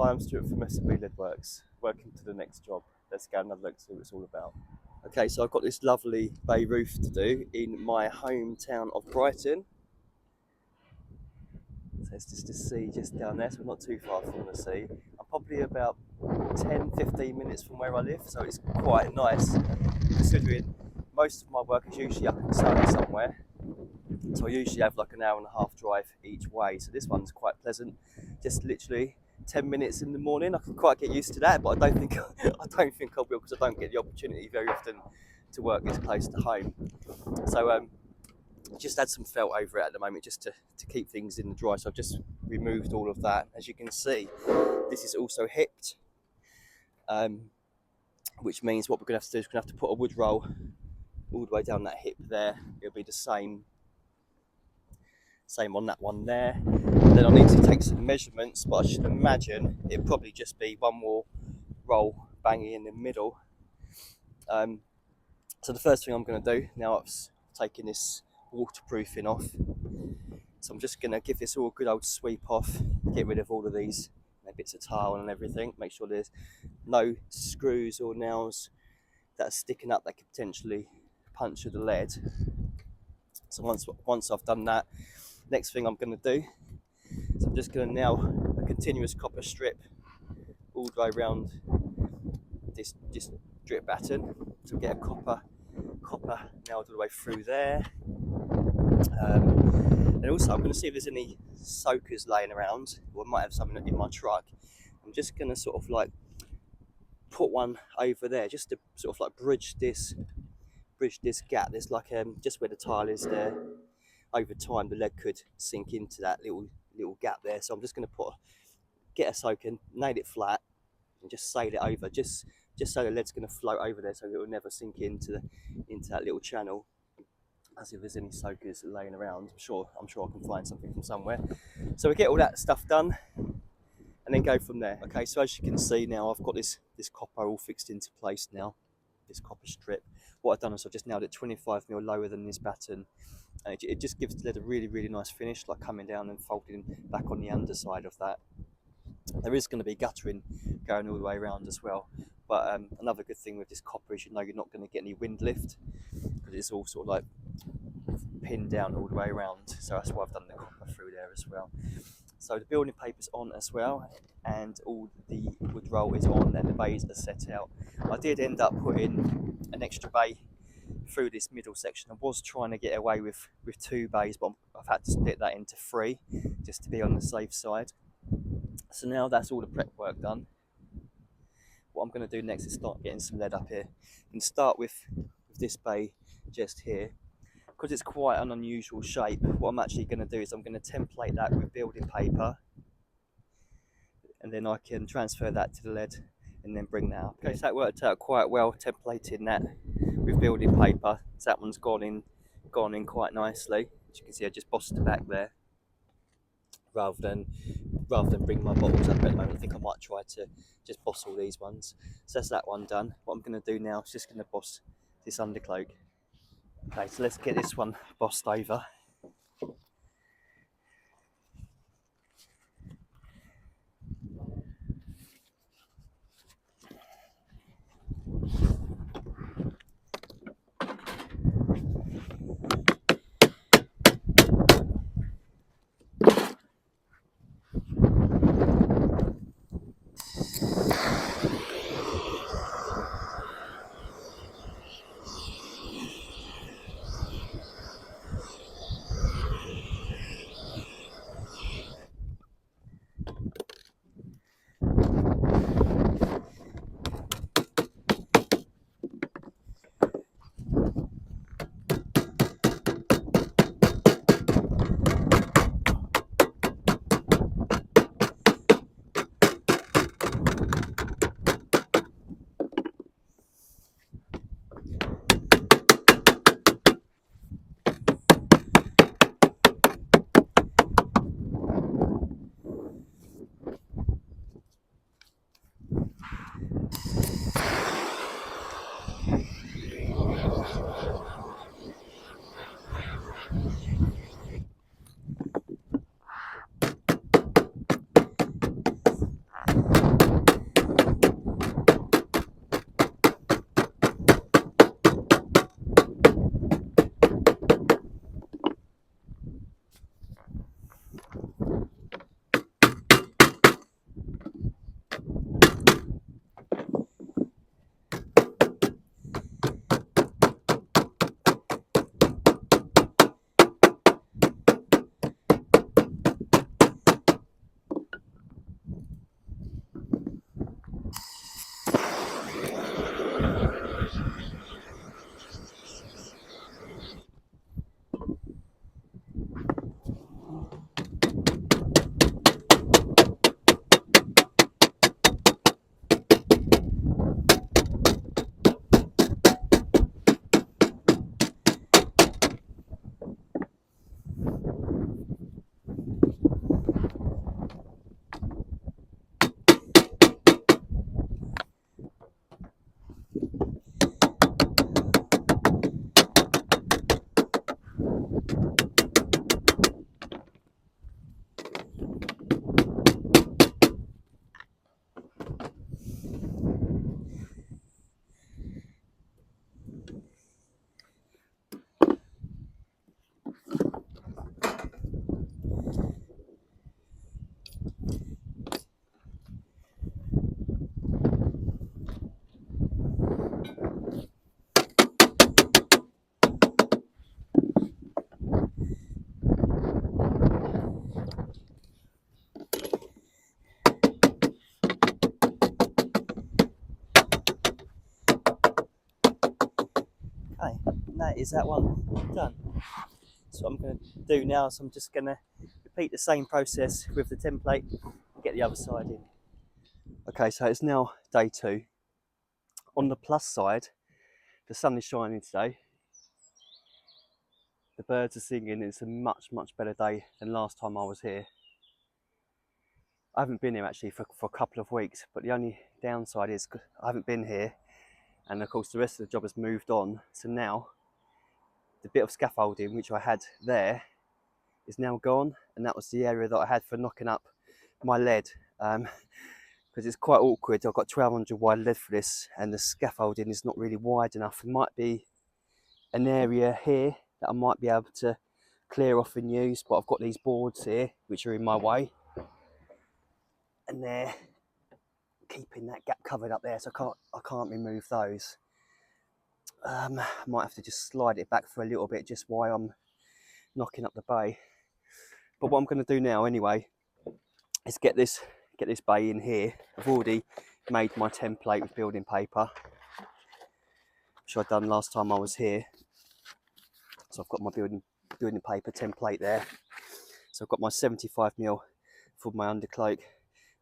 Hi, I'm Stuart from BOSSED Works. Welcome to the next job. Let's go and have a look, see what it's all about. Okay, so I've got this lovely bay roof to do in my hometown of Brighton. So it's just the sea just down there, so I'm not too far from the sea. I'm probably about 10-15 minutes from where I live, so it's quite nice considering most of my work is usually up in Surrey somewhere. So I usually have like an hour and a half drive each way, so this one's quite pleasant. Just literally 10 minutes in the morning. I can quite get used to that, but I don't think I will, because I don't get the opportunity very often to work this close to home. So just add some felt over it at the moment, just to keep things in the dry. So I've just removed all of that. As you can see, this is also hipped, which means what we're going to have to do is we're going to have to put a wood roll all the way down that hip there. It'll be the same on that one there. And then I need to take some measurements, but I should imagine it'll probably just be one more roll banging in the middle. So the first thing I'm going to do now, I've taken this waterproofing off, so I'm just going to give this all a good old sweep off, get rid of all of these bits of tile and everything, make sure there's no screws or nails that are sticking up that could potentially puncture the lead. So once I've done that, next thing I'm going to do is I'm just going to nail a continuous copper strip all the way around this drip batten, so get a copper nailed all the way through there. And also I'm going to see if there's any soakers laying around, or I might have something in my truck. I'm just going to sort of like put one over there, just to sort of like bridge this gap. There's like just where the tile is there. Over time the lead could sink into that little gap there, so I'm just going to get a soaker, nail it flat, and just sail it over, just so the lead's going to float over there, so it will never sink into that little channel. As if there's any soakers laying around, I'm sure I can find something from somewhere. So we get all that stuff done and then go from there. Okay, so as you can see now, I've got this copper all fixed into place now, this copper strip. What I've done is I've just nailed it 25mm lower than this batten, and it just gives the lead a really nice finish, like coming down and folding back on the underside of that. There is going to be guttering going all the way around as well, but another good thing with this copper is, you know, you're not going to get any wind lift, because it's all sort of like pinned down all the way around. So that's why I've done the copper through there as well. So the building paper's on as well, and all the wood roll is on, and the bays are set out. I did end up putting an extra bay through this middle section. I was trying to get away with 2 bays, but I've had to split that into 3 just to be on the safe side. So now that's all the prep work done. What I'm going to do next is start getting some lead up here, and start with this bay just here. Because it's quite an unusual shape, what I'm actually going to do is I'm going to template that with building paper, and then I can transfer that to the lead and then bring that up. Okay, so that worked out quite well, templating that with building paper. So that one's gone in quite nicely. As you can see, I just bossed it back there rather than bring my bottles up at the moment. I think I might try to just boss all these ones. So that's that one done. What I'm going to do now is just going to boss this undercloak. Okay, so let's get this one bossed over. Okay, and that is that one done. So what I'm going to do now is I'm just going to repeat the same process with the template and get the other side in. Okay, so it's now day 2. On the plus side, the sun is shining today. The birds are singing. It's a much better day than last time I was here. I haven't been here actually for a couple of weeks, but the only downside is I haven't been here, and of course the rest of the job has moved on. So now the bit of scaffolding which I had there is now gone, and that was the area that I had for knocking up my lead, because it's quite awkward. I've got 1200 wide lead for this, and the scaffolding is not really wide enough. There might be an area here that I might be able to clear off and use, but I've got these boards here which are in my way, and they're keeping that gap covered up there, so I can't remove those. I might have to just slide it back for a little bit just while I'm knocking up the bay. But what I'm going to do now anyway is get this bay in here. I've already made my template with building paper, which I'd done last time I was here. So I've got my building paper template there. So I've got my 75mm for my undercloak.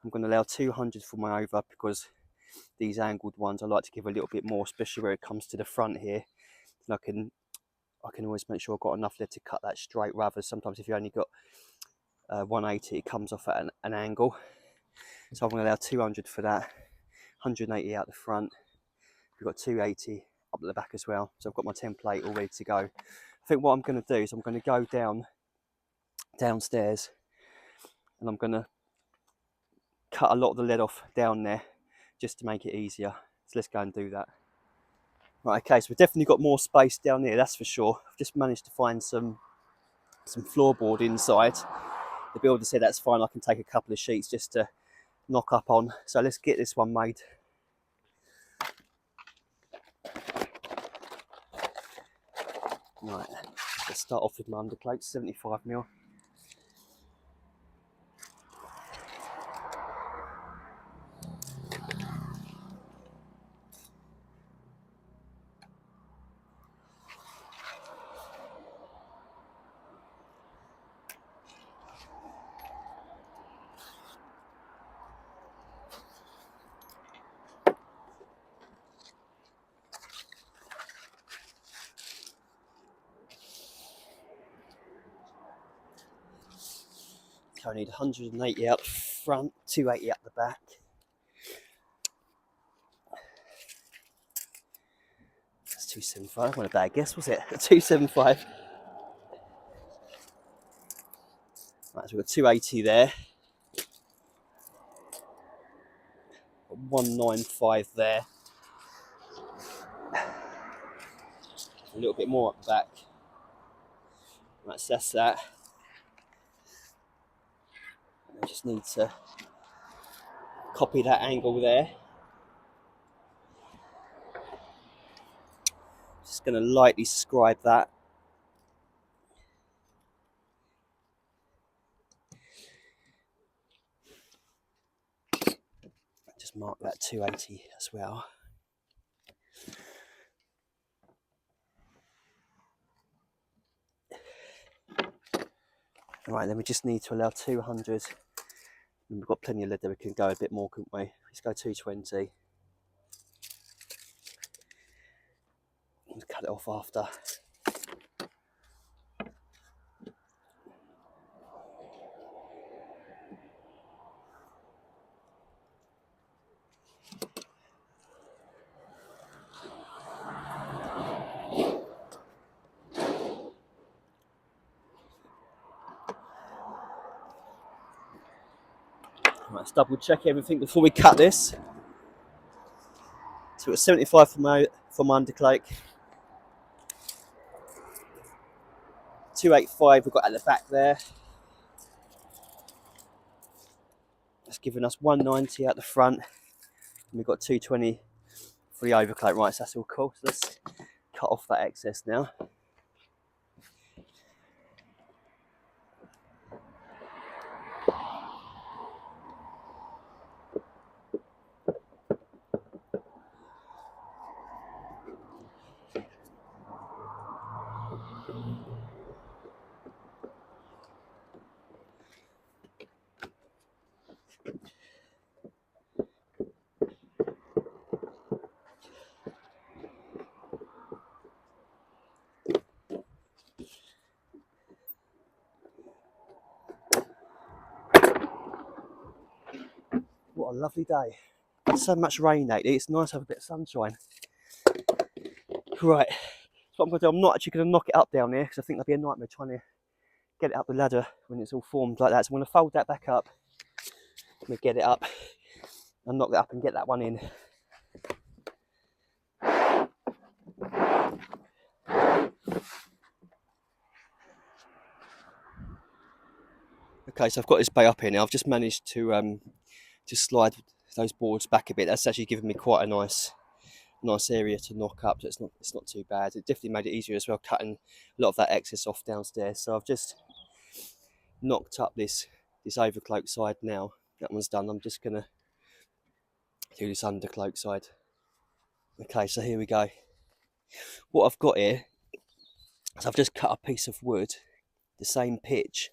I'm going to allow 200 for my over, because these angled ones I like to give a little bit more, especially where it comes to the front here. And I can always make sure I've got enough lead to cut that straight, rather sometimes if you only got 180 it comes off at an angle. So I'm going to allow 200 for that, 180 out the front. We've got 280 up at the back as well. So I've got my template all ready to go. I think what I'm going to do is I'm going to go downstairs, and I'm going to cut a lot of the lead off down there just to make it easier. So let's go and do that. Right, okay, so we've definitely got more space down here, that's for sure. I've just managed to find some floorboard inside. The builder said that's fine, I can take a couple of sheets just to knock up on. So let's get this one made. Right, let's start off with my undercloak, 75mm. I need 180 out the front, 280 out the back. That's 275. What a bad guess, was it? 275. Right, so we've got 280 there. 195 there. A little bit more up the back. Right, so that's that. I just need to copy that angle there. Just going to lightly scribe that. Just mark that 280 as well. Right, then we just need to allow 200. And we've got plenty of lead there, we can go a bit more, couldn't we? Let's go 220. And cut it off after. Right, let's double check everything before we cut this. So it's 75 for my undercloak. 285 we've got at the back there. That's giving us 190 at the front. And we've got 220 for the overcloak. Right, so that's all cool. So let's cut off that excess now. what a lovely day. So much rain lately, it's nice to have a bit of sunshine. Right, so what I'm going to do, I'm not actually going to knock it up down there because I think that'd be a nightmare trying to get it up the ladder when it's all formed like that. So I'm going to fold that back up. I'm going to get it up and knock that up and get that one in. Okay, so I've got this bay up here now. I've just managed to slide those boards back a bit. That's actually given me quite a nice area to knock up, so it's not too bad. It definitely made it easier as well, cutting a lot of that excess off downstairs. So I've just knocked up this overcloak side now. That one's done. I'm just gonna do this undercloak side. Okay, so here we go. What I've got here is I've just cut a piece of wood the same pitch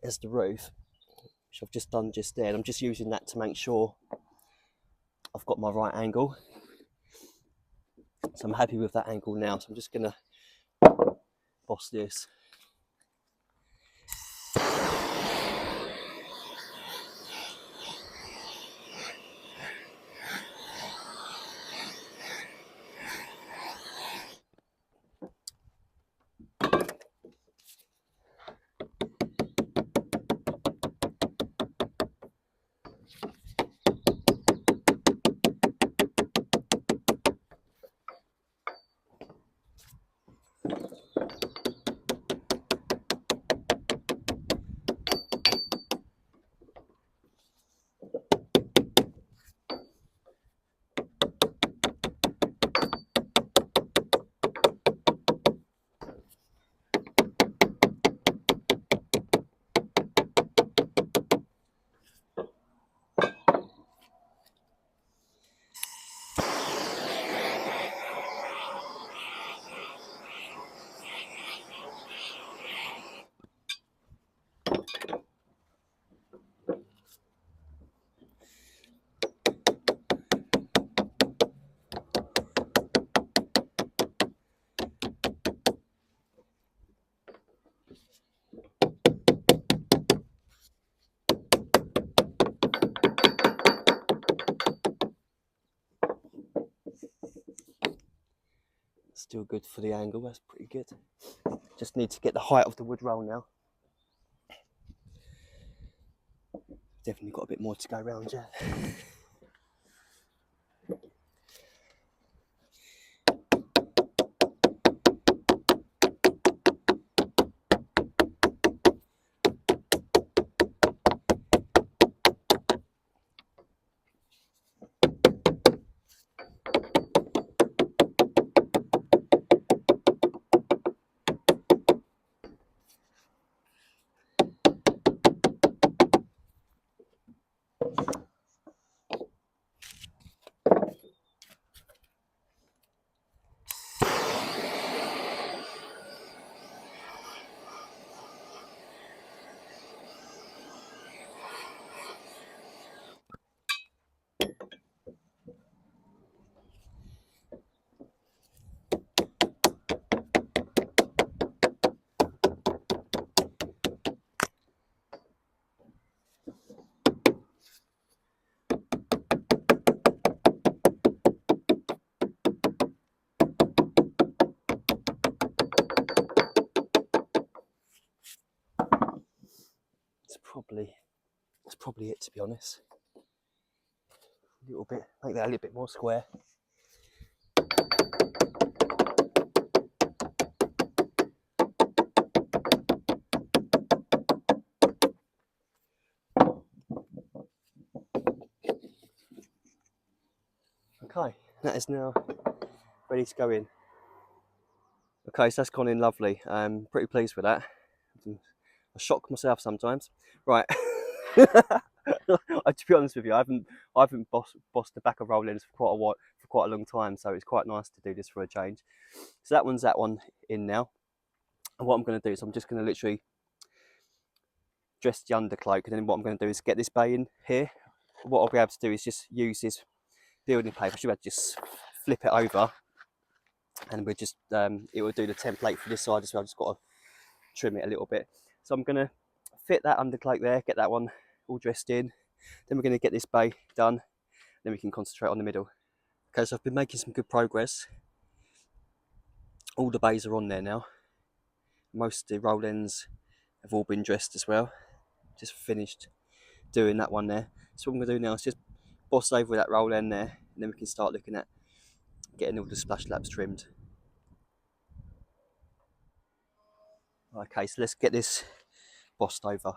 as the roof, which I've just done just there, and I'm just using that to make sure I've got my right angle. So I'm happy with that angle now, so I'm just gonna boss this. Still good for the angle, that's pretty good. Just need to get the height of the wood roll now. Definitely got a bit more to go around, yeah. That's probably it, to be honest. A little bit, make that a little bit more square. Okay, that is now ready to go in. Okay, so that's gone in lovely. Pretty pleased with that. I shock myself sometimes. Right. To be honest with you, I haven't bossed the back of roll ends for quite a long time, so it's quite nice to do this for a change. So that one in now. And what I'm going to do is I'm just going to literally dress the undercloak, and then what I'm going to do is get this bay in here. What I'll be able to do is just use this building paper. I should be able to just flip it over, and we'll just it will do the template for this side as well. I've just got to trim it a little bit. So I'm going to fit that undercloak there, get that one all dressed in, Then we're going to get this bay done, then we can concentrate on the middle. Okay, so I've been making some good progress. All the bays are on there now. Most of the roll ends have all been dressed as well. Just finished doing that one there. So what I'm going to do now is just boss over that roll end there, and then we can start looking at getting all the splash laps trimmed. Okay, so let's get this bossed over.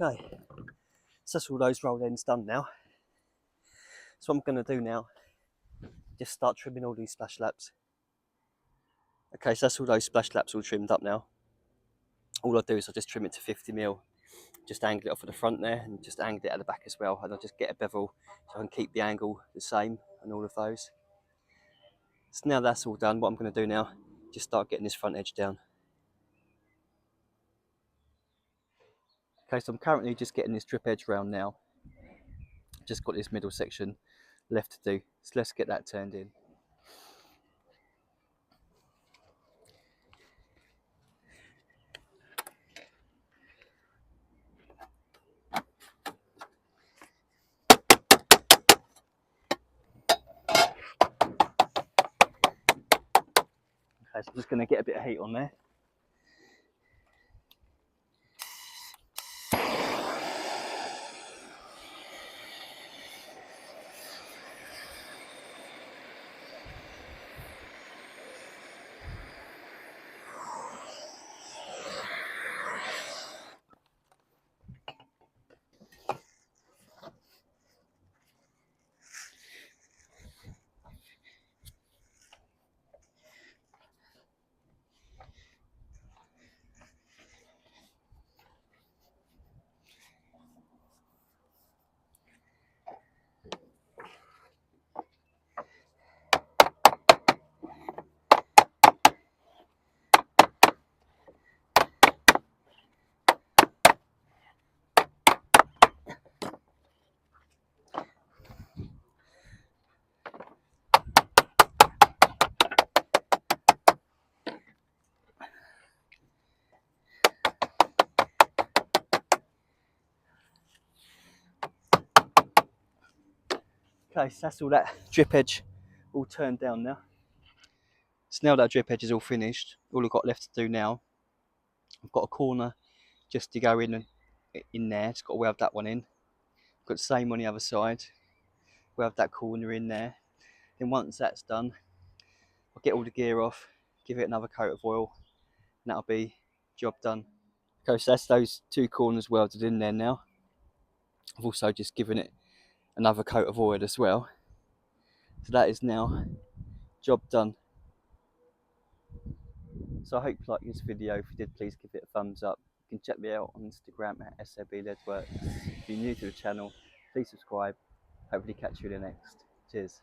Okay, so that's all those roll ends done now. So what I'm going to do now, just start trimming all these splash laps. Okay, so that's all those splash laps all trimmed up now. All I do is I just trim it to 50mm, just angle it off at the front there and just angle it at the back as well, and I'll just get a bevel so I can keep the angle the same on all of those. So now that's all done, what I'm going to do now, just start getting this front edge down. Okay, so I'm currently just getting this drip edge round now. Just got this middle section left to do, so let's get that turned in. Okay, so I'm just going to get a bit of heat on there. Okay, so that's all that drip edge all turned down now. So now that drip edge is all finished, all I've got left to do now, I've got a corner just to go in there, just got to weld that one in. Got the same on the other side, weld that corner in there. Then once that's done, I'll get all the gear off, give it another coat of oil, and that'll be job done. Okay, so that's those two corners welded in there now. I've also just given it another coat of oil as well. So that is now job done. So I hope you liked this video. If you did, please give it a thumbs up. You can check me out on Instagram at SABLedWorks. If you're new to the channel, please subscribe. Hopefully catch you in the next. Cheers.